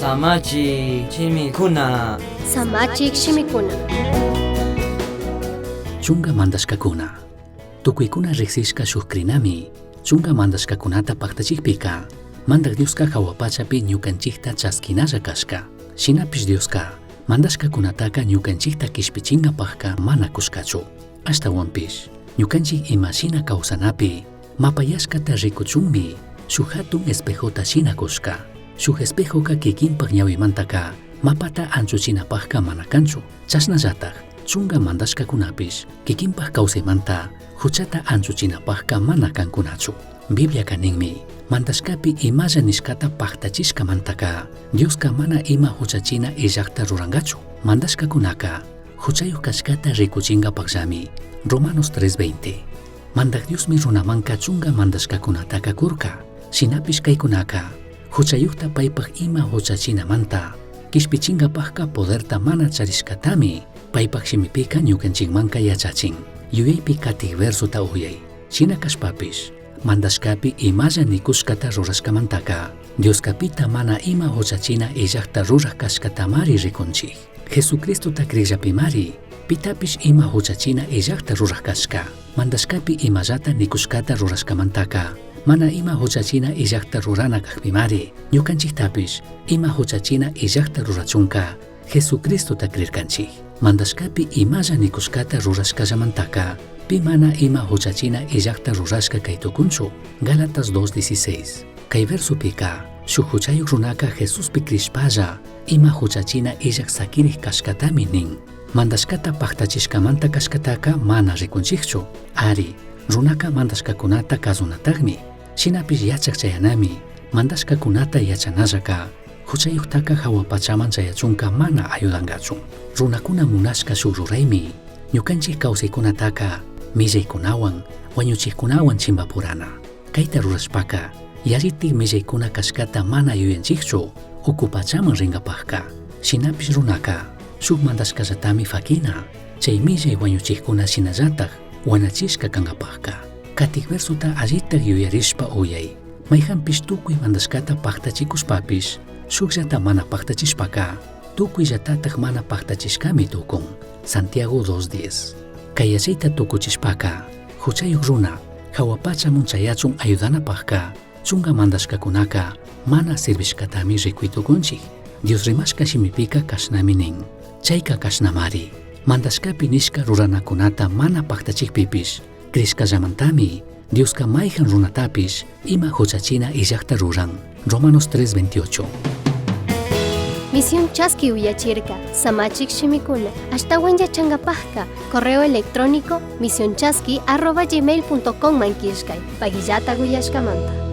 Samachi chimikuna. Samachik shimikuna. Chunga mandashkakuna. Tukuykuna riqsishka shukrinami. Chunga mandashkakunata paktachikpika. Mandak Dioska hawapachapi ñukanchikta chaskinalla kashka. Shinapish Dioska mandashkakunataka ñukanchikta kishpichinkapakka mana kushkachu. Ashtawanpish ñukanchik imashina kawsanapi mapayashkata rikuchunmi shuk hatun espejota shina kushka. Shuk espejoka kikinpak ñawimantaka mapata anchuchinapakka mana kanchu. Chashnallataq chunga mandashkakunapish kikinpak kawsaymanta huchata anchuchinapakka mana kankunachu. Biblia ninmi mandashkapi imalla nishkata paktachishkamantaka Dioska mana ima huchachina illaqta rurangachu. Mandashkakunaka huchayuq kashkata rikuchinkapaqllami Romanos 3:20. Mandak Diosmi runamanka chunga mandashkakunataka kurka. Shinapish kaykunaka huchayuqta paypaq ima huchachinamanta kishpichinkapaqka poderta mana charishkatami paypaq shimipika ñukanchikmanka yachachin. Yuyaypi katiq versuta uyay. Shina kashpapish mandashkapi imalla nikushkata rurashkamantaka Dioskapita mana ima huchachina illaqta ruraq kashkatamari rikunchik. Jesucristota kriqllapimari pitapish ima huchachina illaqta ruraq kashka. Mandashkapi imallata nikushkata rurashkamantaka mana ima huchachina illaqta rurana kaqpimari ñukanchiktapish ima huchachina illaqta rurachunka Jesucristota kriqkanchik. Mandashkapi imalla nikushkata rurashkallamantaka pi mana ima huchachina illaqta rurashka kaytukunchu. Galatas 2:16. Kay versupika shuk huchayuq runaka Jesuspi krishpalla ima huchachina illaq sakiriq kashkatami nin. Mandashkata paktachishkamanta kashkataka mana rikunchikchu. Ari, runaka mandashkakunata kazunataqmi. Shinapish yachaq chayanami mandashkakunata yachanallaka huchayuqtaka hawapachaman chayachunka mana ayudangachu. Runakuna munashka shuk ruraymi ñukanchik kawsaykunataka millaykunawan wañuchikkunawan chimpapurana. Kayta rurashpaka yaritiq millaykuna kashkata mana yuyanchikchu ukupachaman rinkapaqka. Shinapish runaka shuk mandashkallatami fakina chay millay wañuchikkuna shinallataq wanachishka kankapaqka. Katiq versuta allita yuyarishpa uyay. Mayhanpish tukuy mandashkata paktachikushpapish shukllata mana paktachishpaka tukuyllatataq mana paktachishkami tukun. Santiago 2:10. Kay yachayta tukuchishpaka huchayuq runa hawapachamun chayachun ayudanapaqka chunga mandashkakunaka mana sirvishkatami rikuytukunchik. Dios rimashka shimipika kashnami nin. Chayka kashnamari mandashkapi nishka ruranakunata mana paktachikpipish krishkallamantami Dioska mayhan runatapish ima huchachina illaqta ruran. Romanos 3:28. Misión Chasqui uyachirka, Samachik shimikuna, ashtawan yachangapajka, correo electrónico misionchasqui@gmail.com mankishkay, pagillata guyashkamanta.